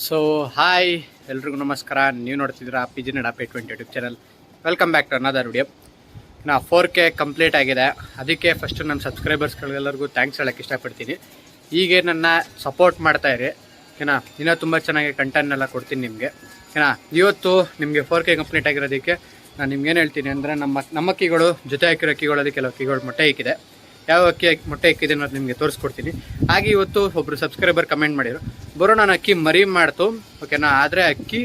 So hi ಎಲ್ರಿಗೂ ನಮಸ್ಕಾರ. ನೀವು ನೋಡ್ತಿದ್ದೀರಾ PG Nada Pet 20 YouTube channel. Welcome back to another video. 4K complete ಆಗಿದೆ. ಅದಕ್ಕೆ ಫಸ್ಟು ನಮ್ಮ ಸಬ್ಸ್ಕ್ರೈಬರ್ಸ್ಗಳಿಗೆಲ್ಲರಿಗೂ ಥ್ಯಾಂಕ್ಸ್ ಹೇಳೋಕ್ಕೆ ಇಷ್ಟಪಡ್ತೀನಿ. ಹೀಗೆ ನನ್ನ ಸಪೋರ್ಟ್ ಮಾಡ್ತಾಯಿರಿ ಓಕೆನಾ. ಇನ್ನೂ ತುಂಬ ಚೆನ್ನಾಗಿ ಕಂಟೆಂಟ್ನೆಲ್ಲ ಕೊಡ್ತೀನಿ ನಿಮಗೆ ಓಕೆನಾ. ಇವತ್ತು ನಿಮಗೆ 4K ಕಂಪ್ಲೀಟ್ ಆಗಿರೋದಕ್ಕೆ ನಾನು ನಿಮ್ಗೇನು ಹೇಳ್ತೀನಿ ಅಂದರೆ ನಮ್ಮ ಅಕ್ಕಿಗಳು ಜೊತೆ ಹಾಕಿರೋ ಅಕ್ಕಿಗಳಲ್ಲಿ ಕೆಲವು ಅಕ್ಕಿಗಳು ಮೊಟ್ಟೆ ಇಕ್ಕಿದೆ. ಯಾವ ಅಕ್ಕಿ ಮೊಟ್ಟೆ ಇಕ್ಕಿದೆ ಅನ್ನೋದು ನಿಮಗೆ ತೋರಿಸ್ಕೊಡ್ತೀನಿ. ಹಾಗೆ ಇವತ್ತು ಒಬ್ಬರು ಸಬ್ಸ್ಕ್ರೈಬರ್ ಕಮೆಂಟ್ ಮಾಡಿದರು, ಬರೋ ನಾನು ಅಕ್ಕಿ ಮರಿ ಮಾಡ್ತು ಓಕೆನಾ, ಆದರೆ ಅಕ್ಕಿ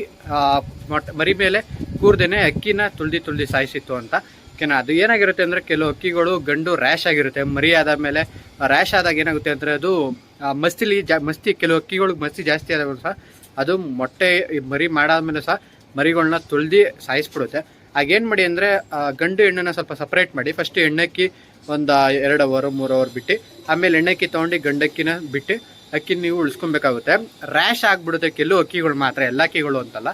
ಮರಿ ಮೇಲೆ ಕೂರ್ದೇನೆ ಅಕ್ಕಿನ ತುಳ್ದು ಸಾಯಿಸಿತ್ತು ಅಂತ ಓಕೆನಾ. ಅದು ಏನಾಗಿರುತ್ತೆ ಅಂದರೆ ಕೆಲವು ಅಕ್ಕಿಗಳು ಗಂಡು ರ್ಯಾಶ್ ಆಗಿರುತ್ತೆ. ಮರಿ ಆದಮೇಲೆ ರ್ಯಾಶ್ ಆದಾಗ ಏನಾಗುತ್ತೆ ಅಂದರೆ ಅದು ಮಸ್ತಿ ಕೆಲವು ಅಕ್ಕಿಗಳಿಗೆ ಮಸ್ತಿ ಜಾಸ್ತಿ ಆದಾಗ ಸಹ ಅದು ಮೊಟ್ಟೆ ಮರಿ ಮಾಡಾದ್ಮೇಲೆ ಸಹ ಮರಿಗಳನ್ನ ತುಳ್ದು ಸಾಯಿಸ್ಬಿಡುತ್ತೆ. ಆಗೇನು ಮಾಡಿ ಅಂದರೆ ಗಂಡು ಹೆಣ್ಣನ್ನು ಸ್ವಲ್ಪ ಸಪ್ರೇಟ್ ಮಾಡಿ ಫಸ್ಟ್ ಹೆಣ್ಣಕ್ಕಿ ಒಂದು 2 ಅವರ್ 3 ಅವರ್ ಬಿಟ್ಟು ಆಮೇಲೆ ಎಣ್ಣಕ್ಕಿ ತೊಗೊಂಡು ಗಂಡಕ್ಕಿನ ಬಿಟ್ಟು ಅಕ್ಕಿ ನೀವು ಉಳಿಸ್ಕೊಬೇಕಾಗುತ್ತೆ. ರ್ಯಾಶ್ ಆಗಿಬಿಡುತ್ತೆ ಕೆಲವು ಅಕ್ಕಿಗಳು ಮಾತ್ರ, ಎಲ್ಲ ಅಕ್ಕಿಗಳು ಅಂತಲ್ಲ,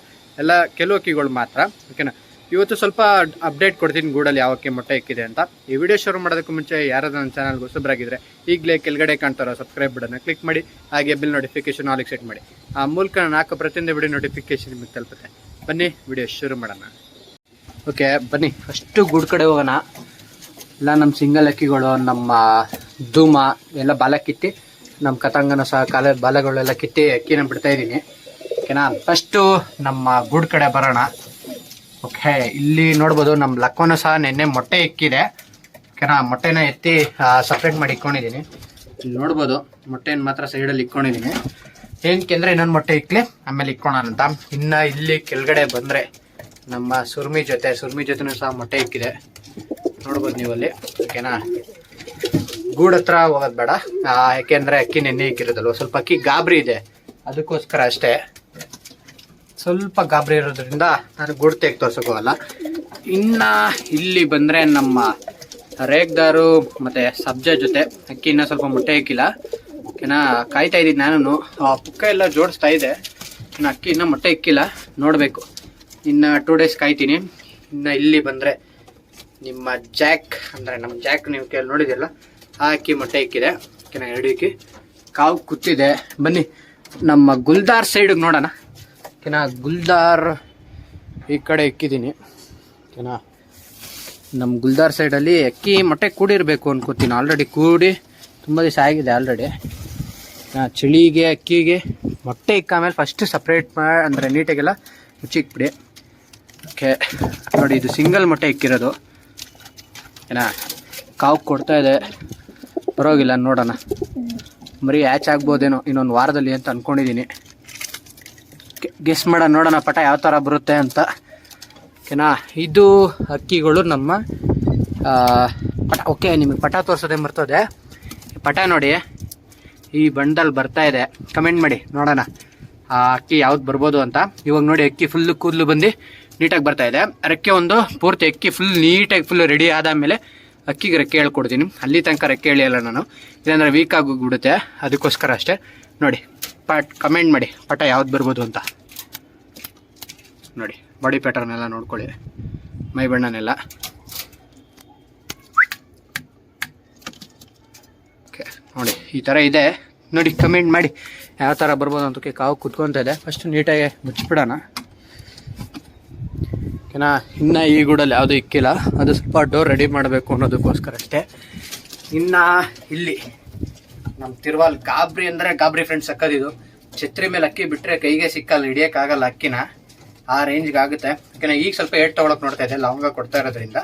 ಕೆಲವು ಅಕ್ಕಿಗಳು ಮಾತ್ರ ಓಕೆನಾ. ಇವತ್ತು ಸ್ವಲ್ಪ ಅಪ್ಡೇಟ್ ಕೊಡ್ತೀನಿ ಗೂಡಲ್ಲಿ ಯಾವ ಅಕ್ಕಿ ಮೊಟ್ಟೆ ಇಕ್ಕಿದೆ ಅಂತ. ಈ ವಿಡಿಯೋ ಶುರು ಮಾಡೋದಕ್ಕೂ ಮುಂಚೆ ಯಾರಾದ್ರೂ ನನ್ನ ಚಾನಲ್ಗೆ ಹೊಸಬರಾಗಿದ್ದರೆ ಈಗಲೇ ಕೆಳಗಡೆ ಕಾಣ್ತಾರೋ ಸಬ್ಸ್ಕ್ರೈಬ್ ಬಟನ್ನ ಕ್ಲಿಕ್ ಮಾಡಿ, ಹಾಗೆ ಬಿಲ್ ನೋಟಿಫಿಕೇಶನ್ ಆಲಿಗೆ ಸೆಟ್ ಮಾಡಿ. ಆ ಮೂಲಕ ನಾನು ಪ್ರತಿಯೊಂದು ವಿಡಿಯೋ ನೋಟಿಫಿಕೇಶನ್ ನಿಮಗೆ ತಲುಪುತ್ತೆ. ಬನ್ನಿ ವಿಡಿಯೋ ಶುರು ಮಾಡೋಣ. ಓಕೆ ಬನ್ನಿ, ಫಸ್ಟು ಗೂಡು ಕಡೆ ಹೋಗೋಣ. ಎಲ್ಲ ನಮ್ಮ ಸಿಂಗಲ್ ಅಕ್ಕಿಗಳು, ನಮ್ಮ ಧೂಮ ಎಲ್ಲ ಬಾಲ ಕಿತ್ತಿ, ನಮ್ಮ ಕತಂಗನ ಸಹ ಬಾಲಗಳೆಲ್ಲ ಕಿತ್ತಿ ಅಕ್ಕಿನ ಬಿಡ್ತಾ ಇದ್ದೀನಿ ಓಕೆನಾ. ಫಸ್ಟು ನಮ್ಮ ಗೂಡು ಕಡೆ ಬರೋಣ. ಓಕೆ, ಇಲ್ಲಿ ನೋಡ್ಬೋದು ನಮ್ಮ ಲಕ್ಕವನು ಸಹ ನೆನ್ನೆ ಮೊಟ್ಟೆ ಇಕ್ಕಿದೆ ಓಕೆನಾ. ಮೊಟ್ಟೆನ ಎತ್ತಿ ಸಪ್ರೇಟ್ ಮಾಡಿ ಇಕ್ಕೊಂಡಿದ್ದೀನಿ. ಇಲ್ಲಿ ನೋಡ್ಬೋದು ಮೊಟ್ಟೆನ ಮಾತ್ರ ಸೈಡಲ್ಲಿ ಇಕ್ಕೊಂಡಿದ್ದೀನಿ. ಏನಕ್ಕೆ ಅಂದರೆ ಇನ್ನೊಂದು ಮೊಟ್ಟೆ ಇಕ್ಕಲಿ ಆಮೇಲೆ ಇಕ್ಕೋಣ ಅಂತ. ಇನ್ನು ಇಲ್ಲಿ ಕೆಳಗಡೆ ಬಂದರೆ ನಮ್ಮ ಸುರ್ಮಿ ಜೊತೆನೂ ಸಹ ಮೊಟ್ಟೆ ಇಕ್ಕಿದೆ ನೋಡ್ಬೋದು ನೀವಲ್ಲಿ ಓಕೆನಾ. ಗೂಡು ಹತ್ರ ಹೋಗೋದು ಬೇಡ, ಯಾಕೆಂದರೆ ಅಕ್ಕಿ ನೆನ್ನೆ ಇಕ್ಕಿರೋದಲ್ವ, ಸ್ವಲ್ಪ ಅಕ್ಕಿ ಗಾಬರಿ ಇದೆ ಅದಕ್ಕೋಸ್ಕರ ಅಷ್ಟೇ. ಸ್ವಲ್ಪ ಗಾಬರಿ ಇರೋದ್ರಿಂದ ನಾನು ಗೂಡು ತೆಗೆ ತೋರ್ಸೋಕೆ ಹೋಗಲ್ಲ. ಇನ್ನು ಇಲ್ಲಿ ಬಂದರೆ ನಮ್ಮ ರೇಗ್ದಾರು ಮತ್ತು ಸಬ್ಜಾ ಜೊತೆ ಅಕ್ಕಿ ಇನ್ನೂ ಸ್ವಲ್ಪ ಮೊಟ್ಟೆ ಇಕ್ಕಿಲ್ಲ ಓಕೆನಾ. ಕಾಯ್ತಾ ಇದ್ದೀನಿ ನಾನು, ಪುಕ್ಕ ಎಲ್ಲ ಜೋಡಿಸ್ತಾ ಇದೆ. ಇನ್ನು ಅಕ್ಕಿ ಇನ್ನೂ ಮೊಟ್ಟೆ ಇಕ್ಕಿಲ್ಲ, ನೋಡಬೇಕು. ಇನ್ನು 2 ಡೇಸ್ ಕಾಯ್ತೀನಿ. ಇನ್ನು ಇಲ್ಲಿ ಬಂದರೆ ನಿಮ್ಮ ಜಾಕ್ ಅಂದರೆ ನಮ್ಮ ಜಾಕ್ ನೀವು ನೋಡಿದಿರಲ್ಲ, ಆ ಅಕ್ಕಿ ಮೊಟ್ಟೆ ಇಕ್ಕಿದೆ ಓಕೆನಾ. 2 ಅಕ್ಕಿ ಕಾವು ಕೂತಿದೆ. ಬನ್ನಿ ನಮ್ಮ ಗುಲ್ದಾರ್ ಸೈಡಿಗೆ ನೋಡೋಣ ಓಕೆನಾ. ಗುಲ್ದಾರ್ ಈ ಕಡೆ ಇಕ್ಕಿದ್ದೀನಿ ಓಕೆನಾ. ನಮ್ಮ ಗುಲ್ದಾರ್ ಸೈಡಲ್ಲಿ ಅಕ್ಕಿ ಮೊಟ್ಟೆ ಕೂಡಿರಬೇಕು ಅನ್ಕೋತೀನಿ. ಆಲ್ರೆಡಿ ಕೂಡಿ ತುಂಬ ದಿವಸ ಆಗಿದೆ ಆಲ್ರೆಡಿ. ಚಳಿಗೆ ಅಕ್ಕಿಗೆ ಮೊಟ್ಟೆ ಇಕ್ಕಾಮೇಲೆ ಫಸ್ಟ್ ಸಪ್ರೇಟ್ ಮಾಡಿ ಅಂದರೆ ನೀಟಾಗೆಲ್ಲ ಮುಚ್ಚಿಕ್ಬಿಡಿ ಓಕೆ. ನೋಡಿ ಇದು ಸಿಂಗಲ್ ಮೊಟ್ಟೆ ಇಕ್ಕಿರೋದು ಏನಾ. ಕಾವು ಕೊಡ್ತಾ ಇದೆ, ಪರವಾಗಿಲ್ಲ, ನೋಡೋಣ. ಮರಿ ಹ್ಯಾಚ್ ಆಗ್ಬೋದೇನೋ ಇನ್ನೊಂದು ವಾರದಲ್ಲಿ ಅಂತ ಅಂದ್ಕೊಂಡಿದ್ದೀನಿ. ಗೆಸ್ ಮಾಡೋಣ, ನೋಡೋಣ ಪಟ ಯಾವ ಥರ ಬರುತ್ತೆ ಅಂತ ಓಕೆನಾ. ಇದು ಅಕ್ಕಿಗಳು ನಮ್ಮ ಪಟ. ಓಕೆ, ನಿಮಗೆ ಪಟ ತೋರಿಸೋದೇ ಬರ್ತದೆ. ಪಟ ನೋಡಿ ಈ ಬಣ್ಣದಲ್ಲಿ ಬರ್ತಾ ಇದೆ. ಕಮೆಂಟ್ ಮಾಡಿ ನೋಡೋಣ ಆ ಅಕ್ಕಿ ಯಾವ್ದು ಬರ್ಬೋದು ಅಂತ. ಇವಾಗ ನೋಡಿ ಅಕ್ಕಿ ಫುಲ್ಲು ಕೂದಲು ಬಂದು ನೀಟಾಗಿ ಬರ್ತಾ ಇದೆ. ರೆಕ್ಕೆ ಒಂದು ಪೂರ್ತಿ ಅಕ್ಕಿ ಫುಲ್ ರೆಡಿ ಆದಮೇಲೆ ಅಕ್ಕಿಗೆ ರೆಕ್ಕೆ ಹೇಳ್ಕೊಡ್ತೀನಿ. ಅಲ್ಲಿ ತನಕ ರೆಕ್ಕೆ ಹೇಳಿಯಲ್ಲ ನಾನು, ಇಲ್ಲಾಂದರೆ ವೀಕ್ ಆಗೋಗ್ಬಿಡುತ್ತೆ, ಅದಕ್ಕೋಸ್ಕರ ಅಷ್ಟೇ. ನೋಡಿ ಕಮೆಂಟ್ ಮಾಡಿ ಪಟ ಯಾವ್ದು ಬರ್ಬೋದು ಅಂತ. ನೋಡಿ ಬಾಡಿ ಪ್ಯಾಟರ್ನ್ ಎಲ್ಲ ನೋಡ್ಕೊಳ್ಳಿ, ಮೈ ಬಣ್ಣನೆಲ್ಲ ಓಕೆ. ನೋಡಿ ಈ ಥರ ಇದೆ, ನೋಡಿ ಕಮೆಂಟ್ ಮಾಡಿ ಯಾವ ಥರ ಬರ್ಬೋದು ಅಂತ. ಕಾವು ಕುತ್ಕೊತಾ ಇದೆ, ಫಸ್ಟ್ ನೀಟಾಗಿ ಮುಚ್ಚಿಬಿಡೋಣ ಓಕೆನಾ. ಇನ್ನು ಈ ಗೂಡಲ್ಲಿ ಯಾವುದೂ ಇಕ್ಕಿಲ್ಲ, ಅದು ಸ್ವಲ್ಪ ಡೋರ್ ರೆಡಿ ಮಾಡಬೇಕು ಅನ್ನೋದಕ್ಕೋಸ್ಕರ ಅಷ್ಟೇ. ಇನ್ನು ಇಲ್ಲಿ ನಮ್ಮ ತಿರುವಾಲ್ ಗಾಬರಿ ಅಂದರೆ ಗಾಬರಿ ಫ್ರೆಂಡ್ಸ್ ಸಕ್ಕದಿದು. ಛತ್ರಿ ಮೇಲೆ ಅಕ್ಕಿ ಬಿಟ್ಟರೆ ಕೈಗೆ ಸಿಕ್ಕಲ್ಲ, ಹಿಡಿಯೋಕ್ಕಾಗಲ್ಲ ಅಕ್ಕಿನ, ಆ ರೇಂಜ್ಗೆ ಆಗುತ್ತೆ ಓಕೆನಾ. ಈಗ ಸ್ವಲ್ಪ ಏಟ್ ತೊಗೊಳಕ್ಕೆ ನೋಡ್ತಾ ಇದೆ, ಲವಂಗ ಕೊಡ್ತಾ ಇರೋದ್ರಿಂದ.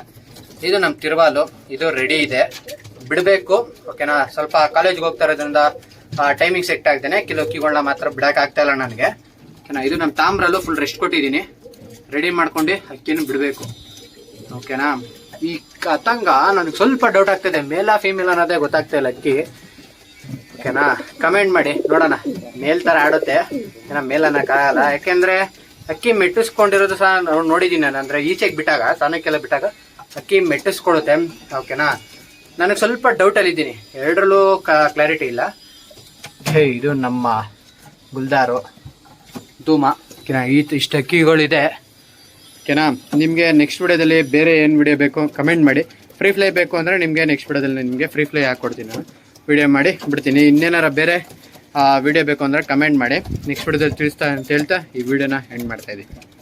ಇದು ನಮ್ಮ ತಿರುವಾಲು, ಇದು ರೆಡಿ ಇದೆ, ಬಿಡಬೇಕು ಓಕೆನಾ. ಸ್ವಲ್ಪ ಕಾಲೇಜ್ಗೆ ಹೋಗ್ತಾ ಇರೋದ್ರಿಂದ ಟೈಮಿಂಗ್ ಸೆಟ್ ಆಗ್ತೇನೆ. ಕೆಲವು ಅಕ್ಕಿಗಳನ್ನ ಮಾತ್ರ ಬಿಡೋಕ್ಕಾಗ್ತಾ ಇಲ್ಲ ನನಗೆ ಓಕೆನಾ. ಇದು ನಮ್ಮ ತಾಮ್ರಲ್ಲೂ ಫುಲ್ ರೆಸ್ಟ್ ಕೊಟ್ಟಿದ್ದೀನಿ, ರೆಡಿ ಮಾಡ್ಕೊಂಡು ಅಕ್ಕಿನೂ ಬಿಡಬೇಕು ಓಕೆನಾ. ಈ ಕತಂಗ ನನಗೆ ಸ್ವಲ್ಪ ಡೌಟ್ ಆಗ್ತಿದೆ, ಮೇಲಾ ಫೀಮೇಲ್ ಅನ್ನೋದೇ ಗೊತ್ತಾಗ್ತಾ ಇಲ್ಲ ಅಕ್ಕಿ ಓಕೆನಾ. ಕಮೆಂಟ್ ಮಾಡಿ ನೋಡೋಣ. ಮೇಲ್ ಥರ ಆಡುತ್ತೆ ಏನೋ, ಮೇಲ್ ಅನ್ನೋಕ್ಕಾಗಲ್ಲ, ಯಾಕೆಂದರೆ ಅಕ್ಕಿ ಮೆಟ್ಟಿಸ್ಕೊಂಡಿರೋದು ಸಹ ನೋಡಿದ್ದೀನಿ ನಾನು. ಅಂದರೆ ಈಚೆಗೆ ಬಿಟ್ಟಾಗ, ಸ್ಥಾನಕ್ಕೆಲ್ಲ ಬಿಟ್ಟಾಗ ಅಕ್ಕಿ ಮೆಟ್ಟಿಸ್ಕೊಡುತ್ತೆ ಓಕೆನಾ. ನನಗೆ ಸ್ವಲ್ಪ ಡೌಟಲ್ಲಿದ್ದೀನಿ, ಎರಡರಲ್ಲೂ ಕ್ಲಾರಿಟಿ ಇಲ್ಲ. ಇದು ನಮ್ಮ ಗುಲ್ದಾರು ಧೂಮ ಓಕೆನಾ. ಇಷ್ಟು ಅಕ್ಕಿಗಳಿದೆ ಓಕೆನಾ. ನಿಮಗೆ ನೆಕ್ಸ್ಟ್ ವಿಡಿಯೋದಲ್ಲಿ ಬೇರೆ ಏನು ವಿಡಿಯೋ ಬೇಕು ಕಮೆಂಟ್ ಮಾಡಿ. ಫ್ರೀ ಫ್ಲೈ ಬೇಕು ಅಂದರೆ ನಿಮಗೆ ನೆಕ್ಸ್ಟ್ ವಿಡಿಯೋದಲ್ಲಿ ನಿಮಗೆ ಫ್ರೀ ಫ್ಲೈ ಹಾಕ್ಕೊಡ್ತೀನಿ, ನಾನು ವಿಡಿಯೋ ಮಾಡಿ ಬಿಡ್ತೀನಿ. ಇನ್ನೇನಾರ ಬೇರೆ ವಿಡಿಯೋ ಬೇಕು ಅಂದರೆ ಕಮೆಂಟ್ ಮಾಡಿ. ನೆಕ್ಸ್ಟ್ ವಿಡಿಯೋದಲ್ಲಿ ತಿಳಿಸ್ತಾ ಅಂತ ಹೇಳ್ತಾ ಈ ವಿಡಿಯೋನ ಎಂಡ್ ಮಾಡ್ತಾಯಿದ್ದೀನಿ.